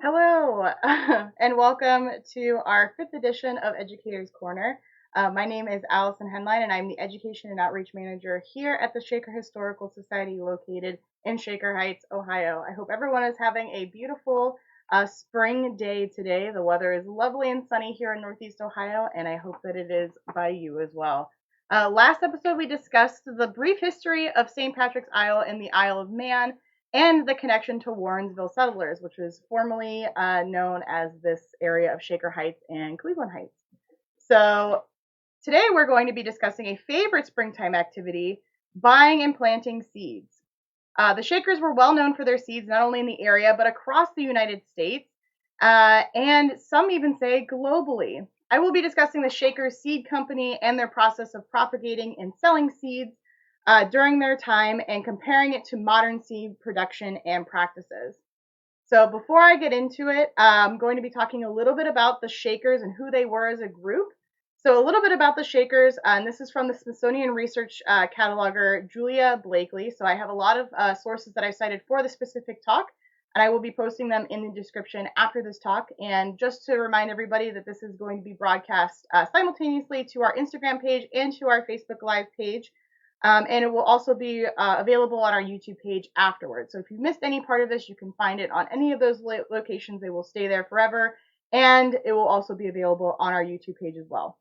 Hello, and welcome to our fifth edition of Educator's Corner. My name is Allison Henline, and I'm the Education and Outreach Manager here at the Shaker Historical Society located in Shaker Heights, Ohio. I hope everyone is having a beautiful spring day today. The weather is lovely and sunny here in Northeast Ohio, and I hope that it is by you as well. Last episode, we discussed the brief history of St. Patrick's Isle and the Isle of Man, and the connection to Warrensville settlers, which was formerly known as this area of Shaker Heights and Cleveland Heights. So today we're going to be discussing a favorite springtime activity, buying and planting seeds. The Shakers were well known for their seeds, not only in the area, but across the United States, and some even say globally. I will be discussing the Shaker Seed Company and their process of propagating and selling seeds during their time and comparing it to modern seed production and practices. So before I get into it, I'm going to be talking a little bit about the Shakers and who they were as a group. So a little bit about the Shakers, and this is from the Smithsonian Research cataloger Julia Blakely. So I have a lot of sources that I cited for the specific talk, and I will be posting them in the description after this talk. And just to remind everybody that this is going to be broadcast simultaneously to our Instagram page and to our Facebook Live page. And it will also be available on our YouTube page afterwards. So if you missed any part of this, you can find it on any of those locations. They will stay there forever. And it will also be available on our YouTube page as well.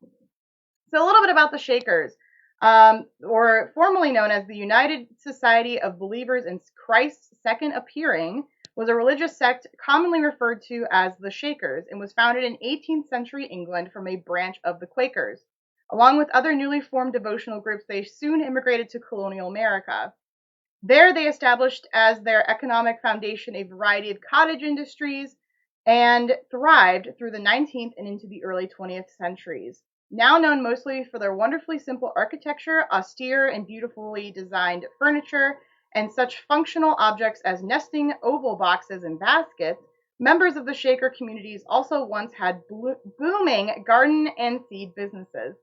So a little bit about the Shakers, or formerly known as the United Society of Believers in Christ's Second Appearing, was a religious sect commonly referred to as the Shakers and was founded in 18th century England from a branch of the Quakers. Along with other newly formed devotional groups, they soon immigrated to colonial America. There they established as their economic foundation a variety of cottage industries and thrived through the 19th and into the early 20th centuries. Now known mostly for their wonderfully simple architecture, austere and beautifully designed furniture, and such functional objects as nesting oval boxes and baskets, members of the Shaker communities also once had booming garden and seed businesses.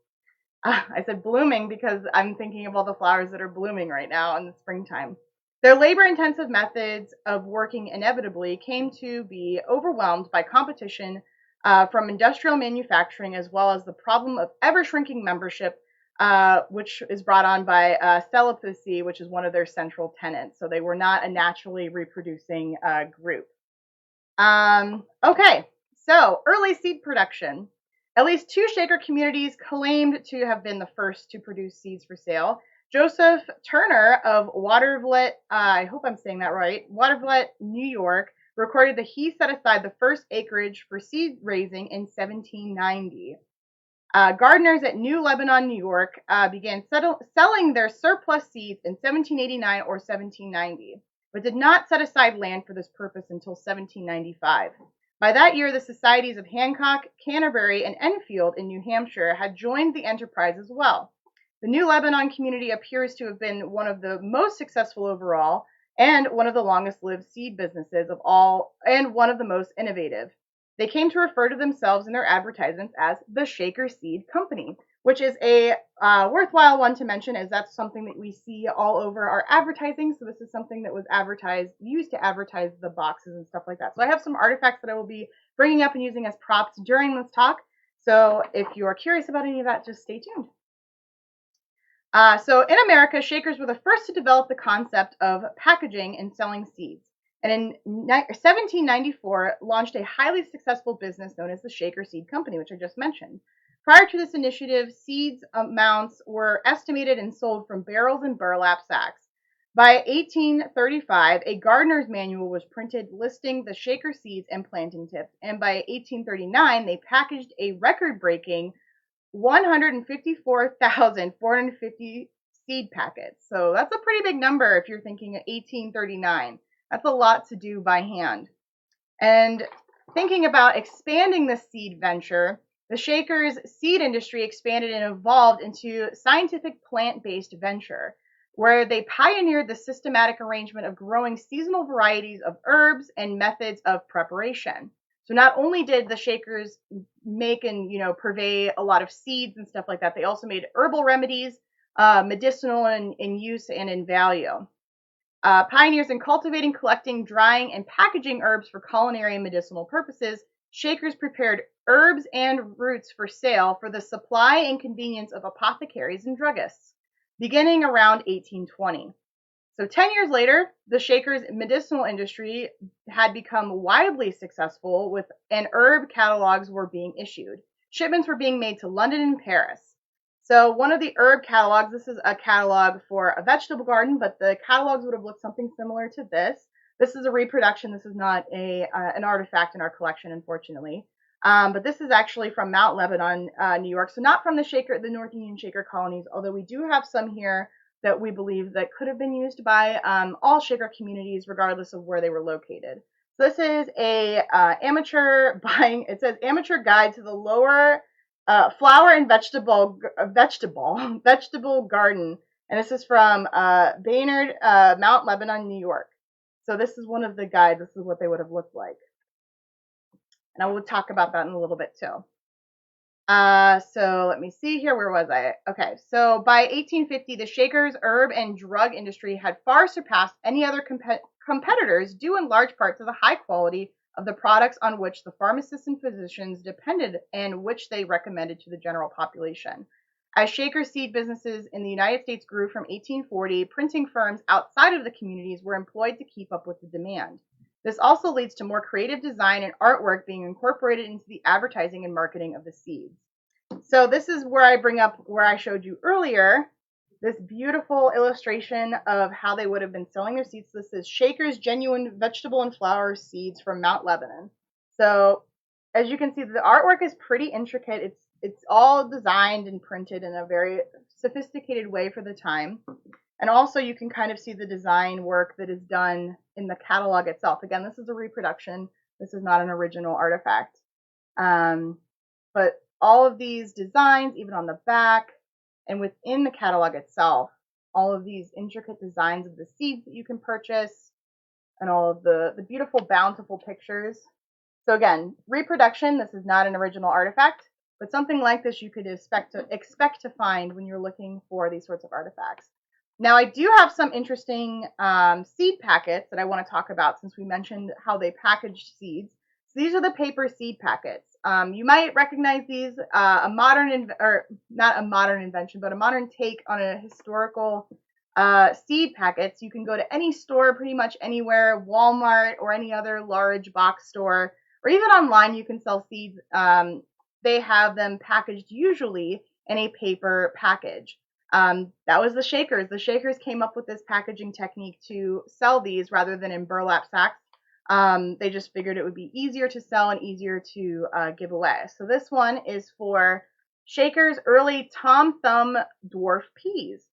I said blooming because I'm thinking of all the flowers that are blooming right now in the springtime. Their labor-intensive methods of working inevitably came to be overwhelmed by competition from industrial manufacturing, as well as the problem of ever-shrinking membership, which is brought on by celibacy, which is one of their central tenets. So they were not a naturally reproducing group. Okay, so early seed production. At least two Shaker communities claimed to have been the first to produce seeds for sale. Joseph Turner of Watervliet, I hope I'm saying that right, Watervliet, New York, recorded that he set aside the first acreage for seed raising in 1790. Gardeners at New Lebanon, New York, began selling their surplus seeds in 1789 or 1790, but did not set aside land for this purpose until 1795. By that year, the societies of Hancock, Canterbury, and Enfield in New Hampshire had joined the enterprise as well. The New Lebanon community appears to have been one of the most successful overall, and one of the longest-lived seed businesses of all, and one of the most innovative. They came to refer to themselves in their advertisements as the Shaker Seed Company, which is a worthwhile one to mention, as that's something that we see all over our advertising. So this is something that was used to advertise the boxes and stuff like that. So I have some artifacts that I will be bringing up and using as props during this talk. So if you are curious about any of that, just stay tuned. So in America, Shakers were the first to develop the concept of packaging and selling seeds, and in 1794 launched a highly successful business known as the Shaker Seed Company, which I just mentioned. Prior to this initiative, seeds amounts were estimated and sold from barrels and burlap sacks. By 1835, a gardener's manual was printed listing the Shaker seeds and planting tips, and by 1839, they packaged a record-breaking 154,450 seed packets. So that's a pretty big number if you're thinking of 1839. That's a lot to do by hand. And thinking about expanding the seed venture, the Shaker's seed industry expanded and evolved into scientific plant-based venture, where they pioneered the systematic arrangement of growing seasonal varieties of herbs and methods of preparation. So not only did the Shakers make and purvey a lot of seeds and stuff like that, they also made herbal remedies, medicinal in use and in value. Pioneers in cultivating, collecting, drying, and packaging herbs for culinary and medicinal purposes, Shakers prepared herbs and roots for sale for the supply and convenience of apothecaries and druggists, beginning around 1820. So 10 years later, the Shakers medicinal industry had become widely successful and herb catalogs were being issued. Shipments were being made to London and Paris. So one of the herb catalogs, this is a catalog for a vegetable garden, but the catalogs would have looked something similar to this. This is a reproduction. This is not an artifact in our collection, unfortunately. But this is actually from Mount Lebanon, New York. So not from the North Union Shaker colonies, although we do have some here that we believe that could have been used by all Shaker communities, regardless of where they were located. So this is a it says amateur guide to the lower flower and vegetable garden, and this is from Baynard, Mount Lebanon, New York. So this is one of the guides. This is what they would have looked like, and I will talk about that in a little bit too. So let me see here. Where was I? Okay. So by 1850, the Shakers herb and drug industry had far surpassed any other competitors, due in large part to the high quality of the products on which the pharmacists and physicians depended and which they recommended to the general population. As Shaker seed businesses in the United States grew from 1840, printing firms outside of the communities were employed to keep up with the demand. This also leads to more creative design and artwork being incorporated into the advertising and marketing of the seeds. So this is where I bring up where I showed you earlier, this beautiful illustration of how they would have been selling their seeds. This is Shaker's Genuine Vegetable and Flower Seeds from Mount Lebanon. So as you can see, the artwork is pretty intricate. It's all designed and printed in a very sophisticated way for the time. And also you can kind of see the design work that is done in the catalog itself. Again, this is a reproduction. This is not an original artifact. But all of these designs, even on the back and within the catalog itself, all of these intricate designs of the seeds that you can purchase and all of the beautiful, bountiful pictures. So again, reproduction, this is not an original artifact, but something like this you could expect to find when you're looking for these sorts of artifacts. Now, I do have some interesting seed packets that I want to talk about since we mentioned how they packaged seeds. So these are the paper seed packets. You might recognize these, not a modern invention, but a modern take on a historical seed packets. You can go to any store, pretty much anywhere, Walmart or any other large box store, or even online you can sell seeds. They have them packaged usually in a paper package. That was the Shakers. The Shakers came up with this packaging technique to sell these rather than in burlap sacks. They just figured it would be easier to sell and easier to give away. So this one is for Shaker's early Tom Thumb dwarf peas.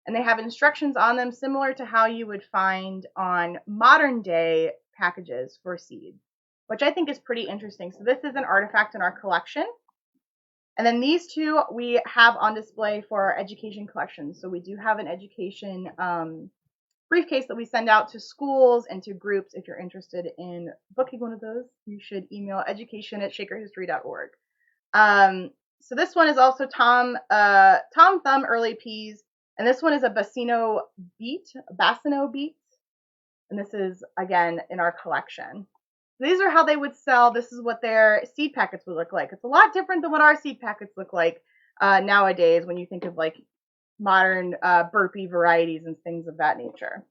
And they have instructions on them similar to how you would find on modern day packages for seeds, which I think is pretty interesting. So this is an artifact in our collection. And then these two we have on display for our education collection. So we do have an education briefcase that we send out to schools and to groups. If you're interested in booking one of those, you should email education@shakerhistory.org. So this one is also Tom Thumb early peas, and this one is a Bassino beet, and this is again in our collection. These are how they would sell. This is what their seed packets would look like. It's a lot different than what our seed packets look like nowadays when you think of like modern burpee varieties and things of that nature.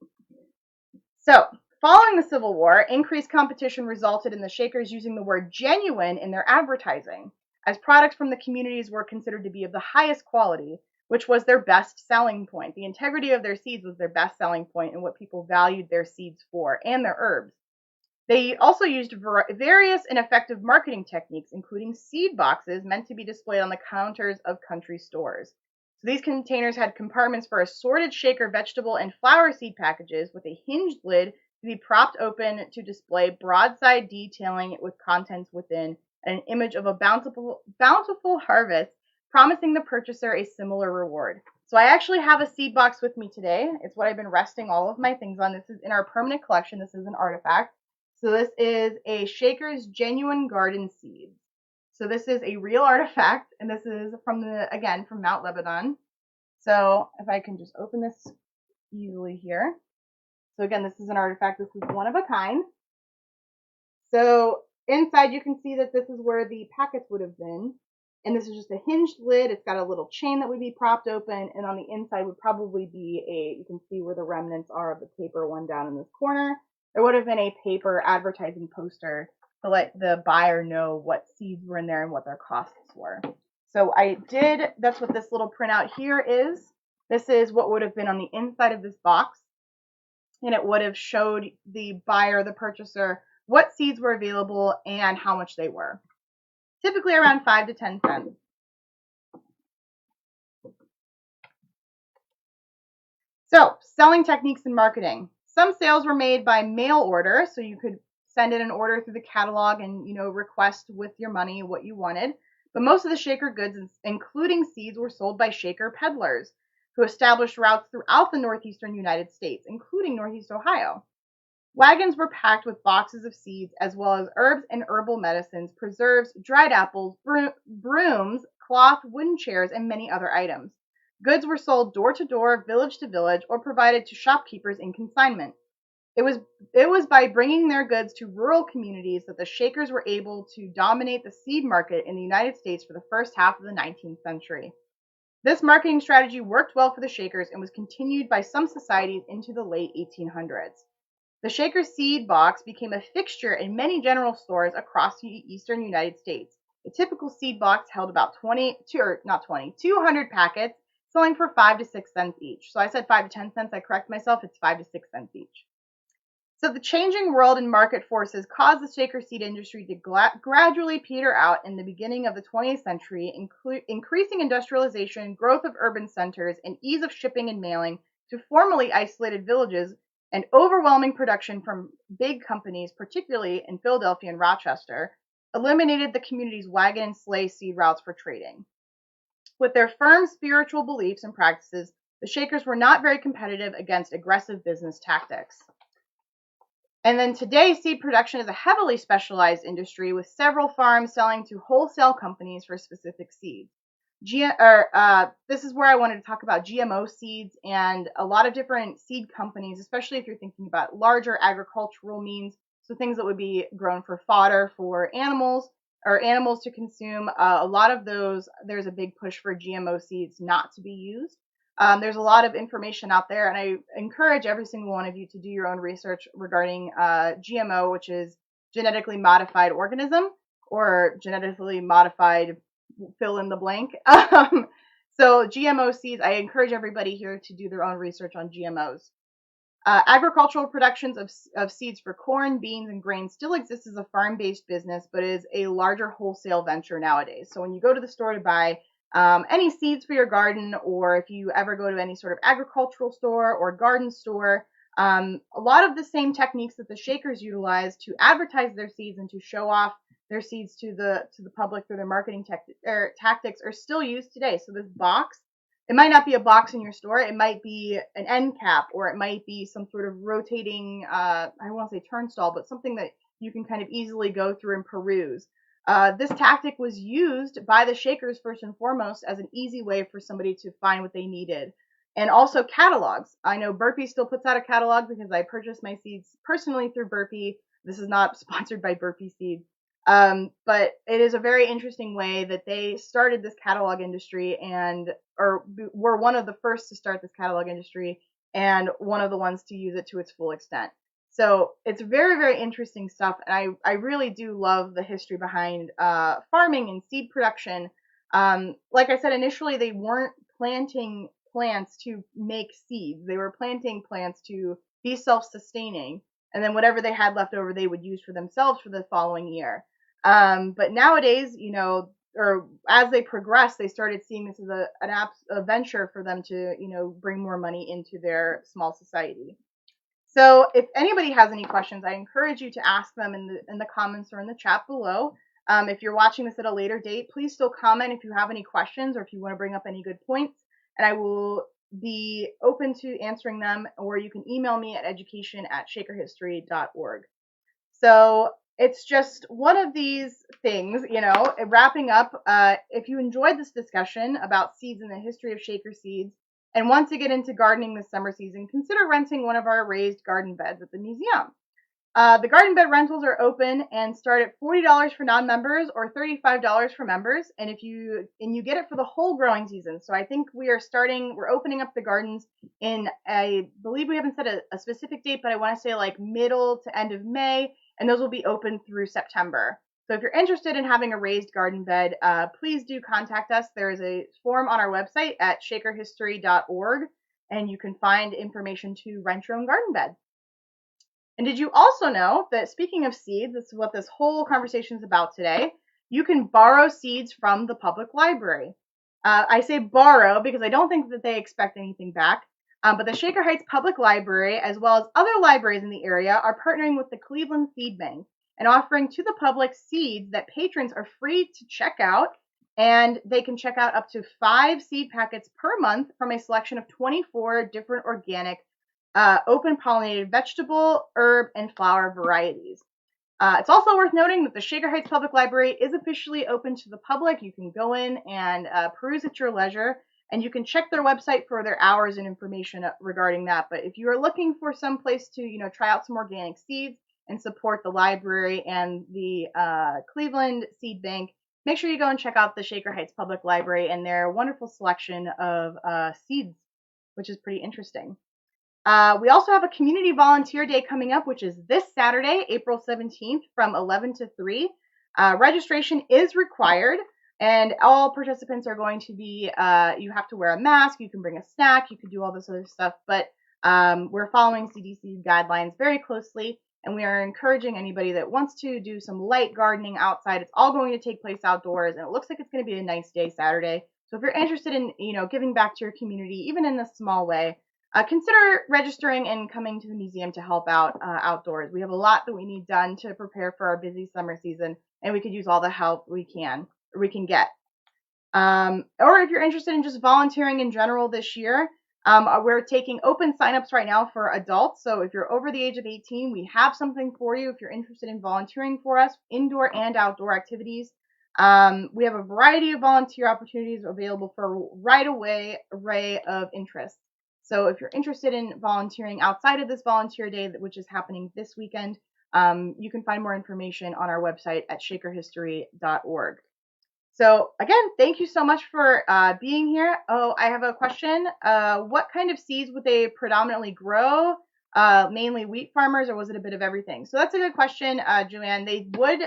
So, following the Civil War, increased competition resulted in the Shakers using the word genuine in their advertising, as products from the communities were considered to be of the highest quality, which was their best selling point. The integrity of their seeds was their best selling point and what people valued their seeds for, and their herbs. They also used various and effective marketing techniques, including seed boxes meant to be displayed on the counters of country stores. So these containers had compartments for assorted Shaker vegetable and flower seed packages with a hinged lid to be propped open to display broadside detailing with contents within and an image of a bountiful harvest, promising the purchaser a similar reward. So I actually have a seed box with me today. It's what I've been resting all of my things on. This is in our permanent collection. This is an artifact. So this is a Shaker's Genuine Garden Seeds. So this is a real artifact, and this is from Mount Lebanon. So if I can just open this easily here. So again, this is an artifact. This is one of a kind. So inside you can see that this is where the packets would have been. And this is just a hinged lid. It's got a little chain that would be propped open. And on the inside would probably be you can see where the remnants are of the paper one down in this corner. There would have been a paper advertising poster to let the buyer know what seeds were in there and what their costs were. So that's what this little printout here is. This is what would have been on the inside of this box. And it would have showed the buyer, the purchaser, what seeds were available and how much they were. Typically around 5 to 10 cents. So, selling techniques and marketing. Some sales were made by mail order, so you could send in an order through the catalog and, request with your money what you wanted. But most of the Shaker goods, including seeds, were sold by Shaker peddlers, who established routes throughout the northeastern United States, including northeast Ohio. Wagons were packed with boxes of seeds, as well as herbs and herbal medicines, preserves, dried apples, brooms, cloth, wooden chairs, and many other items. Goods were sold door to door, village to village, or provided to shopkeepers in consignment. It was by bringing their goods to rural communities that the Shakers were able to dominate the seed market in the United States for the first half of the 19th century. This marketing strategy worked well for the Shakers and was continued by some societies into the late 1800s. The Shaker seed box became a fixture in many general stores across the eastern United States. A typical seed box held about 200 packets, selling for 5 to 6 cents each. So I said 5 to 10 cents. I correct myself. It's 5 to 6 cents each. So the changing world and market forces caused the Shaker seed industry to gradually peter out in the beginning of the 20th century, increasing industrialization, growth of urban centers, and ease of shipping and mailing to formerly isolated villages, and overwhelming production from big companies, particularly in Philadelphia and Rochester, eliminated the community's wagon and sleigh seed routes for trading. With their firm spiritual beliefs and practices, the Shakers were not very competitive against aggressive business tactics. And then today, seed production is a heavily specialized industry with several farms selling to wholesale companies for specific seeds. This is where I wanted to talk about GMO seeds and a lot of different seed companies, especially if you're thinking about larger agricultural means, so things that would be grown for fodder for animals or animals to consume. A lot of those, there's a big push for GMO seeds not to be used. There's a lot of information out there, and I encourage every single one of you to do your own research regarding GMO, which is genetically modified organism, or genetically modified fill in the blank. So GMO seeds, I encourage everybody here to do their own research on GMOs. Agricultural productions of seeds for corn, beans, and grains still exists as a farm-based business, but is a larger wholesale venture nowadays. So when you go to the store to buy any seeds for your garden, or if you ever go to any sort of agricultural store or garden store, a lot of the same techniques that the Shakers utilize to advertise their seeds and to show off their seeds to the public through their marketing tactics are still used today. So this box, it might not be a box in your store. It might be an end cap, or it might be some sort of rotating, I don't want to say turnstile, but something that you can kind of easily go through and peruse. This tactic was used by the Shakers first and foremost as an easy way for somebody to find what they needed. And also catalogs. I know Burpee still puts out a catalog because I purchased my seeds personally through Burpee. This is not sponsored by Burpee Seeds. But it is a very interesting way that they started this catalog industry or were one of the first to start this catalog industry and one of the ones to use it to its full extent. So it's very, very interesting stuff. And I really do love the history behind farming and seed production. Like I said, initially they weren't planting plants to make seeds. They were planting plants to be self-sustaining. And then whatever they had left over, they would use for themselves for the following year. But nowadays, or as they progressed, they started seeing this as a venture for them to, bring more money into their small society. So if anybody has any questions, I encourage you to ask them in the comments or in the chat below. If you're watching this at a later date, please still comment if you have any questions or if you want to bring up any good points, and I will be open to answering them, or you can email me at education@shakerhistory.org. So it's just one of these things, wrapping up. If you enjoyed this discussion about seeds and the history of Shaker seeds, and want to get into gardening this summer season, consider renting one of our raised garden beds at the museum. The garden bed rentals are open and start at $40 for non-members or $35 for members, and you get it for the whole growing season. So I think we're opening up the gardens in, I believe we haven't set a specific date, but I want to say like middle to end of May, and those will be open through September. So if you're interested in having a raised garden bed, please do contact us. There is a form on our website at shakerhistory.org, and you can find information to rent your own garden bed. And did you also know that, speaking of seeds, this is what this whole conversation is about today, you can borrow seeds from the public library. I say borrow because I don't think that they expect anything back. But the Shaker Heights Public Library, as well as other libraries in the area, are partnering with the Cleveland Seed Bank and offering to the public seeds that patrons are free to check out. And they can check out up to 5 seed packets per month from a selection of 24 different organic open pollinated vegetable, herb, and flower varieties. It's also worth noting that the Shaker Heights Public Library is officially open to the public. You can go in and peruse at your leisure, and you can check their website for their hours and information regarding that. But if you are looking for some place to, try out some organic seeds and support the library and the Cleveland Seed Bank, make sure you go and check out the Shaker Heights Public Library and their wonderful selection of seeds, which is pretty interesting. We also have a community volunteer day coming up, which is this Saturday, April 17th from 11 to 3. Registration is required, and all participants are going to be, you have to wear a mask, you can bring a snack, you can do all this other stuff, but we're following CDC guidelines very closely, and we are encouraging anybody that wants to do some light gardening outside. It's all going to take place outdoors, and it looks like it's going to be a nice day Saturday. So if you're interested in, giving back to your community, even in a small way, consider registering and coming to the museum to help out outdoors. We have a lot that we need done to prepare for our busy summer season, and we could use all the help we can get. Or if you're interested in just volunteering in general this year, we're taking open signups right now for adults. So if you're over the age of 18, we have something for you if you're interested in volunteering for us, indoor and outdoor activities. We have a variety of volunteer opportunities available for a right array of interests. So if you're interested in volunteering outside of this volunteer day, which is happening this weekend, you can find more information on our website at shakerhistory.org. So again, thank you so much for being here. Oh, I have a question. What kind of seeds would they predominantly grow? Mainly wheat farmers, or was it a bit of everything? So that's a good question, Joanne. They would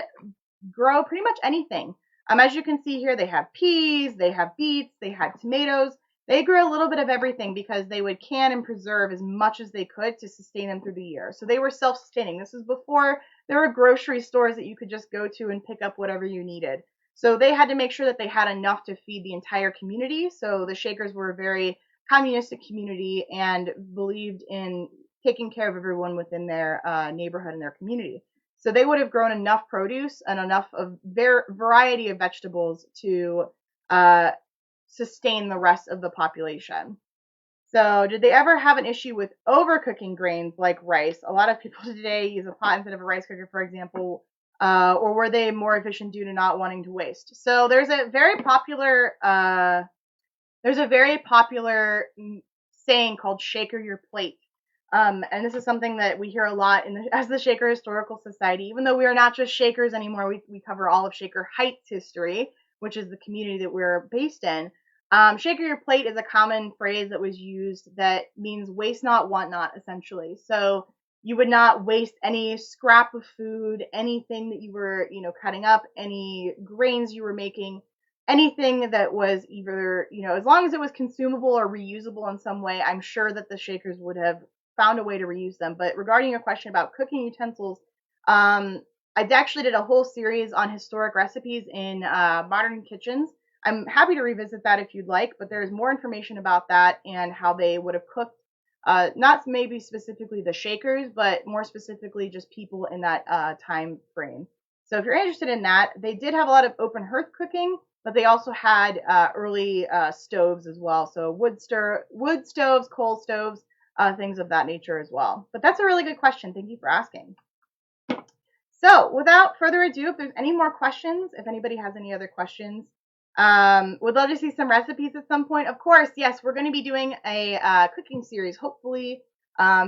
grow pretty much anything. As you can see here, they have peas, they have beets, they have tomatoes. They grew a little bit of everything because they would can and preserve as much as they could to sustain them through the year. So they were self-sustaining. This is before there were grocery stores that you could just go to and pick up whatever you needed. So they had to make sure that they had enough to feed the entire community. So the Shakers were a very communistic community and believed in taking care of everyone within their neighborhood and their community. So they would have grown enough produce and enough of their variety of vegetables to sustain the rest of the population. So did they ever have an issue with overcooking grains like rice? A lot of people today use a pot instead of a rice cooker, for example, or were they more efficient due to not wanting to waste? So there's a very popular saying called "shaker your plate," and this is something that we hear a lot as the Shaker Historical Society. Even though we are not just Shakers anymore, we cover all of Shaker Heights history, which is the community that we're based in. Shaker your plate is a common phrase that was used that means waste not, want not, essentially. So you would not waste any scrap of food, anything that you were, cutting up, any grains you were making, anything that was either, as long as it was consumable or reusable in some way, I'm sure that the Shakers would have found a way to reuse them. But regarding your question about cooking utensils, I actually did a whole series on historic recipes in modern kitchens. I'm happy to revisit that if you'd like, but there's more information about that and how they would have cooked, not maybe specifically the Shakers, but more specifically just people in that time frame. So if you're interested in that, they did have a lot of open hearth cooking, but they also had early stoves as well. So wood stoves, coal stoves, things of that nature as well. But that's a really good question. Thank you for asking. So without further ado, if there's any more questions, if anybody has any other questions, Would love to see some recipes at some point. Of course, yes, we're going to be doing a cooking series, hopefully,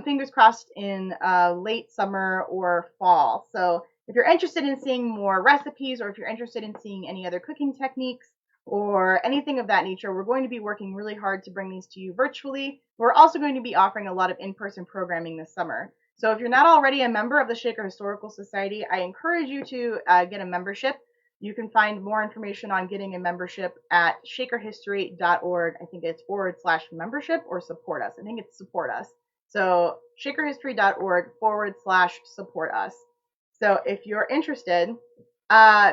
fingers crossed, in late summer or fall. So if you're interested in seeing more recipes, or if you're interested in seeing any other cooking techniques or anything of that nature, we're going to be working really hard to bring these to you virtually. We're also going to be offering a lot of in-person programming this summer. So if you're not already a member of the Shaker Historical Society, I encourage you to get a membership. You can find more information on getting a membership at shakerhistory.org. I think it's /membership or support us. I think it's support us. So shakerhistory.org /support us. So if you're interested,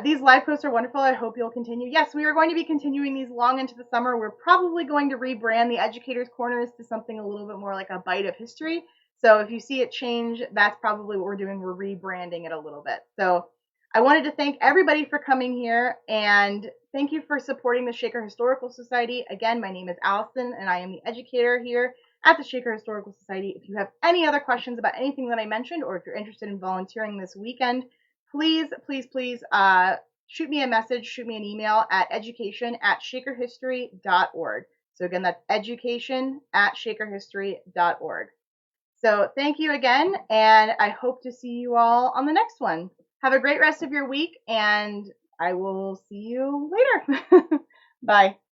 these live posts are wonderful. I hope you'll continue. Yes, we are going to be continuing these long into the summer. We're probably going to rebrand the Educator's Corners to something a little bit more like a bite of history. So if you see it change, that's probably what we're doing. We're rebranding it a little bit. So I wanted to thank everybody for coming here, and thank you for supporting the Shaker Historical Society. Again, my name is Allison, and I am the educator here at the Shaker Historical Society. If you have any other questions about anything that I mentioned, or if you're interested in volunteering this weekend, please, please, please shoot me a message, shoot me an email at education@shakerhistory.org. So again, that's education@shakerhistory.org. So thank you again, and I hope to see you all on the next one. Have a great rest of your week, and I will see you later. Bye.